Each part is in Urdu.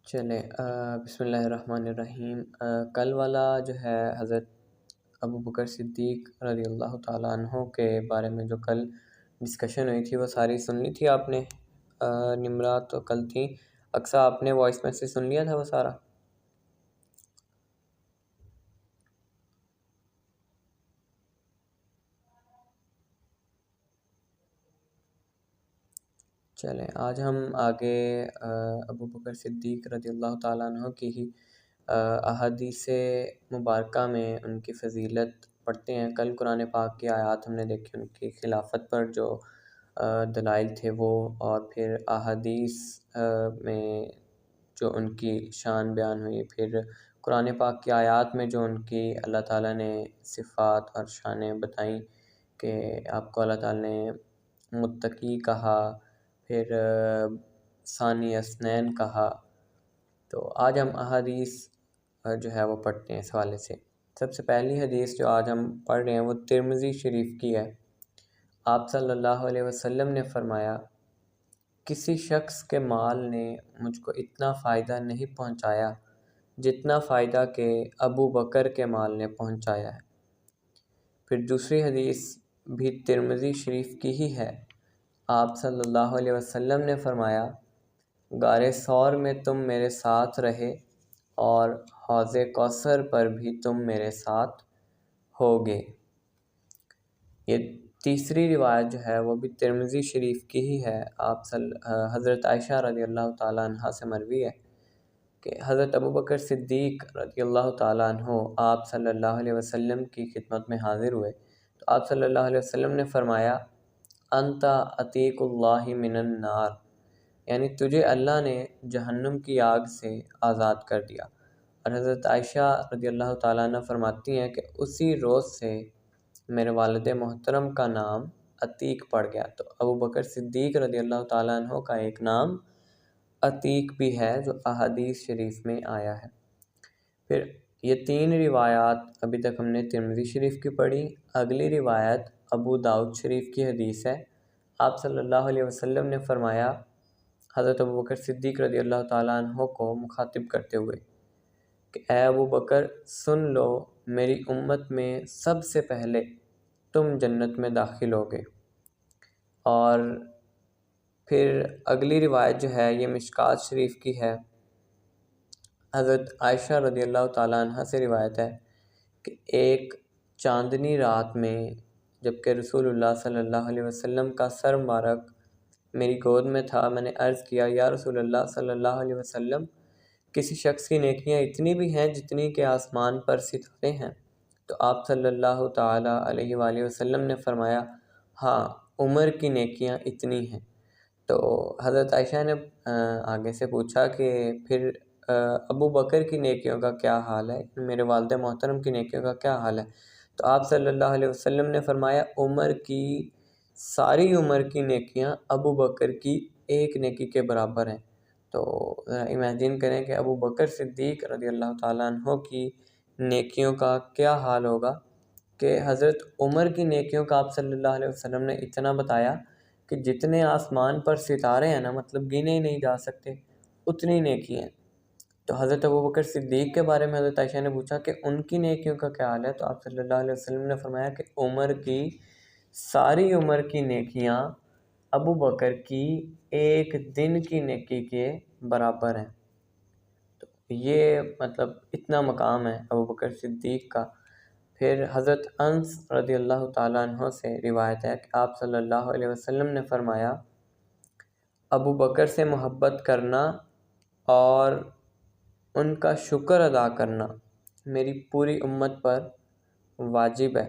چلیں بسم اللہ الرحمن الرحیم۔ کل والا جو ہے حضرت ابو بکر صدیق رضی اللہ تعالیٰ عنہ کے بارے میں جو کل ڈسکشن ہوئی تھی وہ ساری سن لی تھی آپ نے؟ نمرات تو کل تھی، اکثر آپ نے وائس میسیج سن لیا تھا وہ سارا؟ چلیں آج ہم آگے ابو بکر صدیق رضی اللہ تعالیٰ عنہ کی ہی احادیث مبارکہ میں ان کی فضیلت پڑھتے ہیں۔ کل قرآن پاک کی آیات ہم نے دیکھی، ان کی خلافت پر جو دلائل تھے وہ، اور پھر احادیث میں جو ان کی شان بیان ہوئی، پھر قرآن پاک کی آیات میں جو ان کی اللہ تعالیٰ نے صفات اور شانیں بتائیں کہ آپ کو اللہ تعالیٰ نے متقی کہا، پھر ثانی اثنین کہا۔ تو آج ہم احادیث جو ہے وہ پڑھتے ہیں اس حوالے سے۔ سب سے پہلی حدیث جو آج ہم پڑھ رہے ہیں وہ ترمذی شریف کی ہے۔ آپ صلی اللہ علیہ وسلم نے فرمایا، کسی شخص کے مال نے مجھ کو اتنا فائدہ نہیں پہنچایا جتنا فائدہ کہ ابو بکر کے مال نے پہنچایا ہے۔ پھر دوسری حدیث بھی ترمذی شریف کی ہی ہے۔ آپ صلی اللہ علیہ وسلم نے فرمایا، غار ثور میں تم میرے ساتھ رہے اور حوض کوثر پر بھی تم میرے ساتھ ہوگے۔ یہ تیسری روایت جو ہے وہ بھی ترمذی شریف کی ہی ہے۔ حضرت عائشہ رضی اللہ تعالیٰ عنہ سے مروی ہے کہ حضرت ابو بکر صدیق رضی اللہ تعالیٰ عنہ آپ صلی اللہ علیہ وسلم کی خدمت میں حاضر ہوئے تو آپ صلی اللہ علیہ وسلم نے فرمایا، انت عتیق اللہ من النار، یعنی تجھے اللہ نے جہنم کی آگ سے آزاد کر دیا۔ اور حضرت عائشہ رضی اللہ تعالیٰ عنہ فرماتی ہیں کہ اسی روز سے میرے والد محترم کا نام عتیق پڑ گیا۔ تو ابو بکر صدیق رضی اللہ تعالیٰ عنہ کا ایک نام عتیق بھی ہے جو احادیث شریف میں آیا ہے۔ پھر یہ تین روایات ابھی تک ہم نے ترمذی شریف کی پڑھی۔ اگلی روایت ابو داؤد شریف کی حدیث ہے۔ آپ صلی اللہ علیہ وسلم نے فرمایا، حضرت ابو بکر صدیق رضی اللہ تعالیٰ عنہ کو مخاطب کرتے ہوئے کہ اے ابو بکر سن لو، میری امت میں سب سے پہلے تم جنت میں داخل ہوگے۔ اور پھر اگلی روایت جو ہے یہ مشکوٰۃ شریف کی ہے۔ حضرت عائشہ رضی اللہ تعالیٰ عنہ سے روایت ہے کہ ایک چاندنی رات میں جبکہ رسول اللہ صلی اللہ علیہ وسلم کا سر مبارک میری گود میں تھا، میں نے عرض کیا، یا رسول اللہ صلی اللہ علیہ وسلم، کسی شخص کی نیکیاں اتنی بھی ہیں جتنی کہ آسمان پر ستارے ہیں؟ تو آپ صلی اللہ تعالیٰ علیہ وآلہ وسلم نے فرمایا، ہاں، عمر کی نیکیاں اتنی ہیں۔ تو حضرت عائشہ نے آگے سے پوچھا کہ پھر ابو بکر کی نیکیوں کا کیا حال ہے، میرے والد محترم کی نیکیوں کا کیا حال ہے؟ تو آپ صلی اللہ علیہ وسلم نے فرمایا، ساری عمر کی نیکیاں ابو بکر کی ایک نیکی کے برابر ہیں۔ تو امیجن کریں کہ ابو بکر صدیق رضی اللہ تعالیٰ عنہ کی نیکیوں کا کیا حال ہوگا کہ حضرت عمر کی نیکیوں کا آپ صلی اللہ علیہ وسلم نے اتنا بتایا کہ جتنے آسمان پر ستارے ہیں نا، مطلب گنے ہی نہیں جا سکتے، اتنی نیکی ہیں۔ تو حضرت ابو بکر صدیق کے بارے میں حضرت عائشہ نے پوچھا کہ ان کی نیکیوں کا کیا حال ہے؟ تو آپ صلی اللہ علیہ وسلم نے فرمایا کہ ساری عمر کی نیکیاں ابو بکر کی ایک دن کی نیکی کے برابر ہیں۔ تو یہ مطلب اتنا مقام ہے ابو بکر صدیق کا۔ پھر حضرت انس رضی اللہ تعالیٰ عنہ سے روایت ہے کہ آپ صلی اللہ علیہ وسلم نے فرمایا، ابو بکر سے محبت کرنا اور ان کا شکر ادا کرنا میری پوری امت پر واجب ہے۔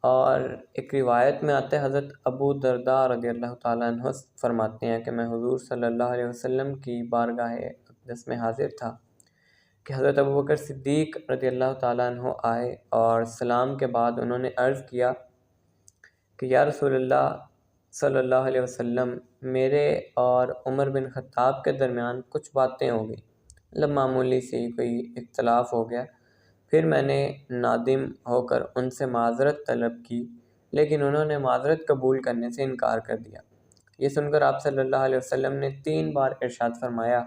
اور ایک روایت میں آتے حضرت ابو درداء رضی اللہ تعالیٰ عنہ فرماتے ہیں کہ میں حضور صلی اللہ علیہ وسلم کی بارگاہ اقدس میں حاضر تھا کہ حضرت ابو بکر صدیق رضی اللہ تعالیٰ عنہ آئے اور سلام کے بعد انہوں نے عرض کیا کہ یا رسول اللہ صلی اللہ علیہ وسلم، میرے اور عمر بن خطاب کے درمیان کچھ باتیں ہو گئی، مطلب معمولی سی کوئی اختلاف ہو گیا۔ پھر میں نے نادم ہو کر ان سے معذرت طلب کی، لیکن انہوں نے معذرت قبول کرنے سے انکار کر دیا۔ یہ سن کر آپ صلی اللہ علیہ وسلم نے 3 بار ارشاد فرمایا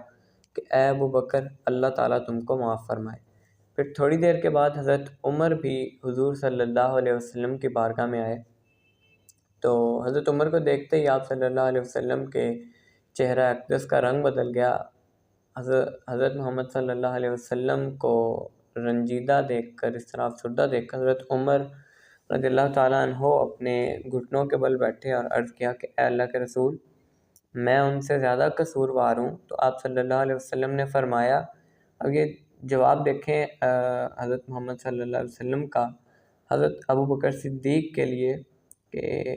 کہ اے ابو بکر اللہ تعالیٰ تم کو معاف فرمائے۔ پھر تھوڑی دیر کے بعد حضرت عمر بھی حضور صلی اللہ علیہ وسلم کی بارگاہ میں آئے، تو حضرت عمر کو دیکھتے ہی آپ صلی اللہ علیہ وسلم کے چہرہ اقدس کا رنگ بدل گیا۔ حضرت محمد صلی اللہ علیہ وسلم کو رنجیدہ دیکھ کر، اس طرح افسردہ دیکھ کر حضرت عمر رضی اللہ تعالیٰ عنہ اپنے گھٹنوں کے بل بیٹھے اور عرض کیا کہ اے اللہ کے رسول، میں ان سے زیادہ قصوروار ہوں۔ تو آپ صلی اللہ علیہ وسلم نے فرمایا، اب یہ جواب دیکھیں حضرت محمد صلی اللہ علیہ وسلم کا حضرت ابو بکر صدیق کے لیے کہ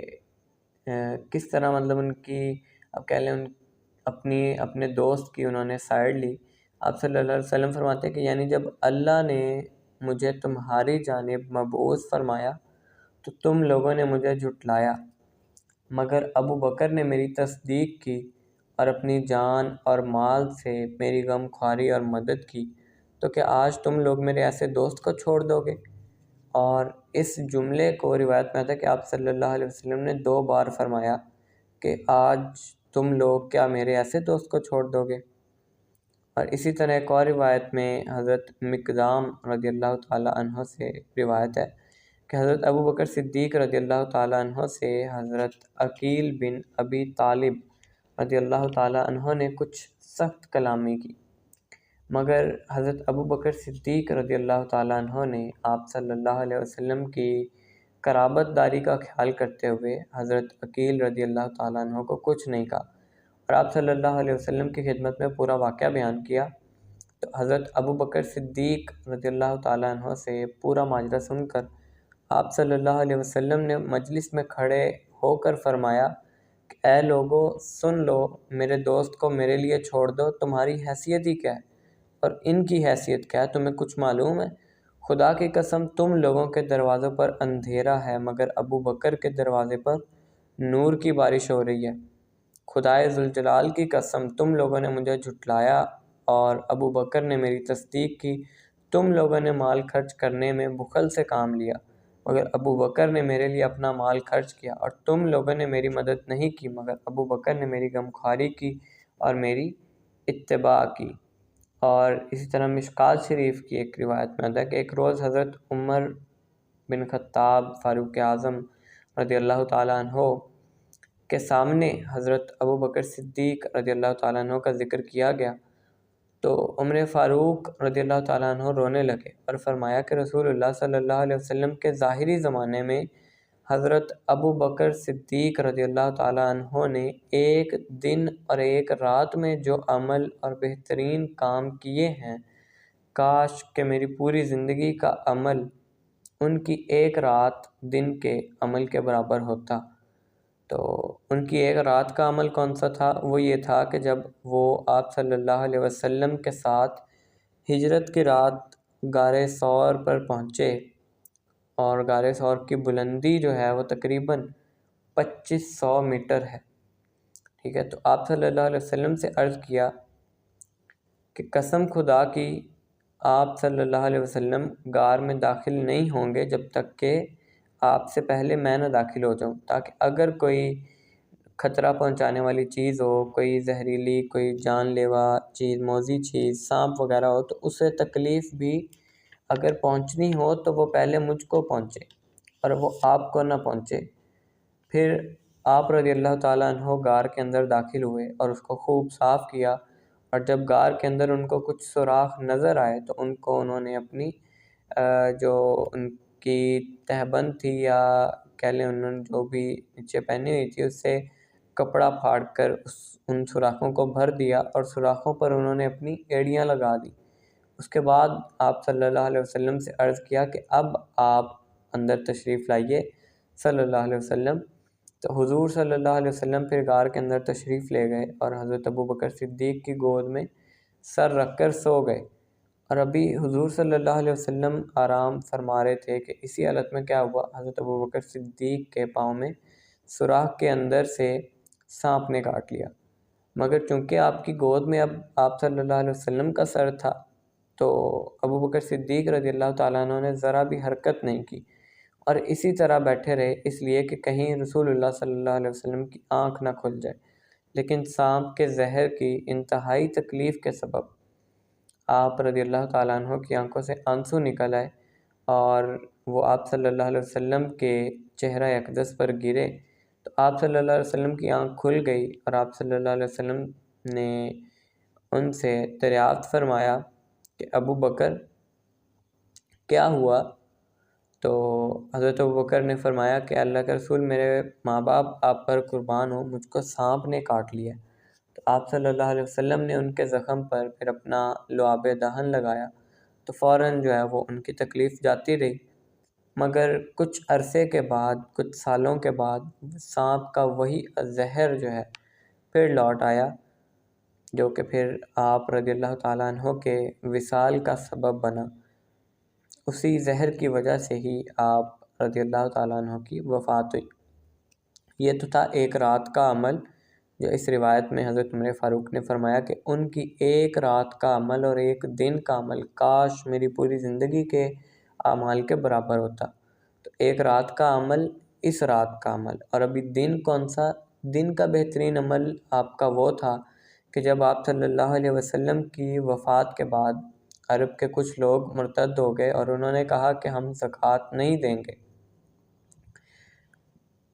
کس طرح مطلب ان کی، اب کہہ لیں اپنے دوست کی انہوں نے سائڈ لی۔ آپ صلی اللہ علیہ وسلم فرماتے ہیں کہ یعنی جب اللہ نے مجھے تمہاری جانب مبعوث فرمایا تو تم لوگوں نے مجھے جھٹلایا، مگر ابو بکر نے میری تصدیق کی اور اپنی جان اور مال سے میری غم خواری اور مدد کی، تو کہ آج تم لوگ میرے ایسے دوست کو چھوڑ دو گے؟ اور اس جملے کو روایت میں آتا ہے کہ آپ صلی اللہ علیہ وسلم نے 2 بار فرمایا کہ آج تم لوگ کیا میرے ایسے دوست کو چھوڑ دو گے؟ اور اسی طرح ایک اور روایت میں حضرت مقدام رضی اللہ تعالیٰ عنہ سے روایت ہے کہ حضرت ابو بکر صدیق رضی اللہ تعالیٰ عنہ سے حضرت عقیل بن ابی طالب رضی اللہ تعالیٰ عنہ نے کچھ سخت کلامی کی، مگر حضرت ابو بکر صدیق رضی اللہ تعالیٰ عنہ نے آپ صلی اللہ علیہ وسلم کی قرابت داری کا خیال کرتے ہوئے حضرت عقیل رضی اللہ تعالیٰ عنہ کو کچھ نہیں کہا، اور آپ صلی اللہ علیہ وسلم کی خدمت میں پورا واقعہ بیان کیا۔ تو حضرت ابو بکر صدیق رضی اللہ تعالیٰ عنہ سے پورا ماجرا سن کر آپ صلی اللہ علیہ وسلم نے مجلس میں کھڑے ہو کر فرمایا کہ اے لوگو سن لو، میرے دوست کو میرے لیے چھوڑ دو، تمہاری حیثیت ہی کیا ہے اور ان کی حیثیت کیا ہے؟ تمہیں کچھ معلوم ہے؟ خدا کی قسم تم لوگوں کے دروازوں پر اندھیرا ہے، مگر ابو بکر کے دروازے پر نور کی بارش ہو رہی ہے۔ خدائے ذوالجلال کی قسم تم لوگوں نے مجھے جھٹلایا اور ابو بکر نے میری تصدیق کی۔ تم لوگوں نے مال خرچ کرنے میں بخل سے کام لیا، مگر ابو بکر نے میرے لیے اپنا مال خرچ کیا، اور تم لوگوں نے میری مدد نہیں کی، مگر ابو بکر نے میری غمخواری کی اور میری اتباع کی۔ اور اسی طرح مشکات شریف کی ایک روایت میں آتا ہے کہ ایک روز حضرت عمر بن خطاب فاروق اعظم رضی اللہ تعالیٰ عنہ کے سامنے حضرت ابو بکر صدیق رضی اللہ تعالیٰ عنہ کا ذکر کیا گیا، تو عمر فاروق رضی اللہ تعالیٰ عنہ رونے لگے اور فرمایا کہ رسول اللہ صلی اللہ علیہ وسلم کے ظاہری زمانے میں حضرت ابو بکر صدیق رضی اللہ تعالیٰ عنہ نے ایک دن اور ایک رات میں جو عمل اور بہترین کام کیے ہیں، کاش کہ میری پوری زندگی کا عمل ان کی ایک رات دن کے عمل کے برابر ہوتا۔ تو ان کی ایک رات کا عمل کون سا تھا؟ وہ یہ تھا کہ جب وہ آپ صلی اللہ علیہ وسلم کے ساتھ ہجرت کی رات غار ثور پر پہنچے، اور غار ثور کی بلندی جو ہے وہ تقریباً 2500 میٹر ہے، ٹھیک ہے۔ تو آپ صلی اللہ علیہ وسلم سے عرض کیا کہ قسم خدا کی آپ صلی اللہ علیہ وسلم غار میں داخل نہیں ہوں گے جب تک کہ آپ سے پہلے میں نہ داخل ہو جاؤں، تاکہ اگر کوئی خطرہ پہنچانے والی چیز ہو، کوئی زہریلی، کوئی جان لیوا چیز، موذی چیز، سانپ وغیرہ ہو، تو اسے تکلیف بھی اگر پہنچنی ہو تو وہ پہلے مجھ کو پہنچے اور وہ آپ کو نہ پہنچے۔ پھر آپ رضی اللہ تعالیٰ عنہ غار کے اندر داخل ہوئے اور اس کو خوب صاف کیا، اور جب غار کے اندر ان کو کچھ سوراخ نظر آئے تو ان کو انہوں نے اپنی جو ان کی تہبند تھی، یا کہہ لیں انہوں نے جو بھی نیچے پہنی ہوئی تھی، اس سے کپڑا پھاڑ کر ان سوراخوں کو بھر دیا، اور سوراخوں پر انہوں نے اپنی ایڑیاں لگا دی۔ اس کے بعد آپ صلی اللہ علیہ وسلم سے عرض کیا کہ اب آپ اندر تشریف لائیے صلی اللہ علیہ وسلم۔ تو حضور صلی اللہ علیہ وسلم پھر غار کے اندر تشریف لے گئے اور حضرت ابو بکر صدیق کی گود میں سر رکھ کر سو گئے، اور ابھی حضور صلی اللہ علیہ وسلم آرام فرما رہے تھے کہ اسی حالت میں کیا ہوا، حضرت ابو بکر صدیق کے پاؤں میں سوراخ کے اندر سے سانپ نے کاٹ لیا، مگر چونکہ آپ کی گود میں اب آپ صلی اللہ علیہ وسلم کا سر تھا، تو ابو بکر صدیق رضی اللہ تعالیٰ عنہ نے ذرا بھی حرکت نہیں کی اور اسی طرح بیٹھے رہے، اس لیے کہ کہیں رسول اللہ صلی اللہ علیہ وسلم کی آنکھ نہ کھل جائے۔ لیکن سانپ کے زہر کی انتہائی تکلیف کے سبب آپ رضی اللہ تعالیٰ عنہ کی آنکھوں سے آنسو نکل آئے اور وہ آپ صلی اللہ علیہ وسلم کے چہرہ اقدس پر گرے، تو آپ صلی اللہ علیہ وسلم کی آنکھ کھل گئی اور آپ صلی اللہ علیہ وسلم نے ان سے دریافت فرمایا کہ ابو بکر کیا ہوا؟ تو حضرت ابوبکر نے فرمایا کہ اللہ کے رسول، میرے ماں باپ آپ پر قربان ہوں، مجھ کو سانپ نے کاٹ لیا۔ تو آپ صلی اللہ علیہ وسلم نے ان کے زخم پر پھر اپنا لعاب دہن لگایا، تو فوراً جو ہے وہ ان کی تکلیف جاتی رہی، مگر کچھ عرصے کے بعد، کچھ سالوں کے بعد سانپ کا وہی زہر جو ہے پھر لوٹ آیا، جو کہ پھر آپ رضی اللہ تعالیٰ عنہ کے وصال کا سبب بنا۔ اسی زہر کی وجہ سے ہی آپ رضی اللہ تعالیٰ عنہ کی وفات ہوئی۔ یہ تو تھا ایک رات کا عمل، جو اس روایت میں حضرت عمر فاروق نے فرمایا کہ ان کی ایک رات کا عمل اور ایک دن کا عمل کاش میری پوری زندگی کے اعمال کے برابر ہوتا۔ تو ایک رات کا عمل، اس رات کا عمل، اور ابھی دن کون سا؟ دن کا بہترین عمل آپ کا وہ تھا کہ جب آپ صلی اللہ علیہ وسلم کی وفات کے بعد عرب کے کچھ لوگ مرتد ہو گئے اور انہوں نے کہا کہ ہم زکوٰۃ نہیں دیں گے،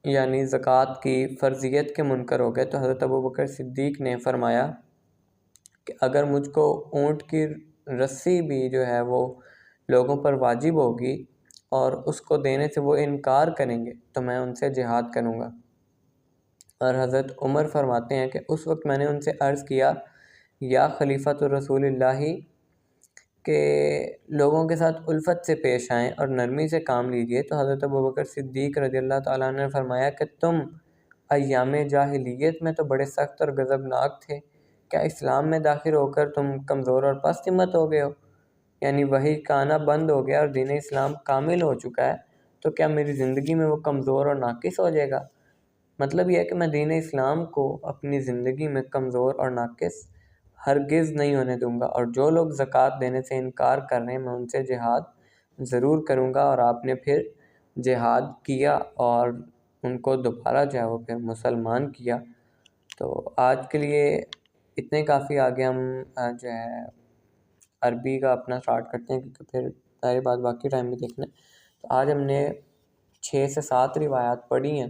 یعنی زکوٰۃ کی فرضیت کے منکر ہو گئے، تو حضرت ابوبکر صدیق نے فرمایا کہ اگر مجھ کو اونٹ کی رسی بھی جو ہے وہ لوگوں پر واجب ہوگی اور اس کو دینے سے وہ انکار کریں گے تو میں ان سے جہاد کروں گا۔ اور حضرت عمر فرماتے ہیں کہ اس وقت میں نے ان سے عرض کیا، یا خلیفۃ الرسول اللہ، کہ لوگوں کے ساتھ الفت سے پیش آئیں اور نرمی سے کام لیجئے۔ تو حضرت ابوبکر صدیق رضی اللہ تعالیٰ عنہ نے فرمایا کہ تم ایام جاہلیت میں تو بڑے سخت اور غضبناک تھے، کیا اسلام میں داخل ہو کر تم کمزور اور پست ہمت ہو گئے ہو؟ یعنی وحی کا آنا بند ہو گیا اور دین اسلام کامل ہو چکا ہے، تو کیا میری زندگی میں وہ کمزور اور ناقص ہو جائے گا؟ مطلب یہ ہے کہ میں دین اسلام کو اپنی زندگی میں کمزور اور ناقص ہرگز نہیں ہونے دوں گا، اور جو لوگ زکوٰۃ دینے سے انکار کر رہے ہیں میں ان سے جہاد ضرور کروں گا۔ اور آپ نے پھر جہاد کیا اور ان کو دوبارہ جو ہے وہ پھر مسلمان کیا۔ تو آج کے لیے اتنے کافی، آگے ہم جو ہے عربی کا اپنا سٹارٹ کرتے ہیں، کیونکہ پھر ساری بات باقی ٹائم میں دیکھنا ہے۔ تو آج ہم نے 6 سے 7 روایات پڑھی ہیں،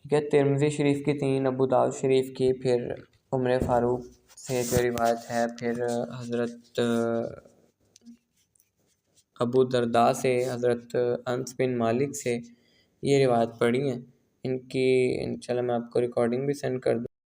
ٹھیک ہے؟ ترمذی شریف کی 3، ابو داؤد شریف کی، پھر عمر فاروق سے جو روایت ہے، پھر حضرت ابو درداء سے، حضرت انس بن مالک سے یہ روایت پڑھی ہیں۔ ان کی انشاءاللہ میں آپ کو ریکارڈنگ بھی سینڈ کر دوں۔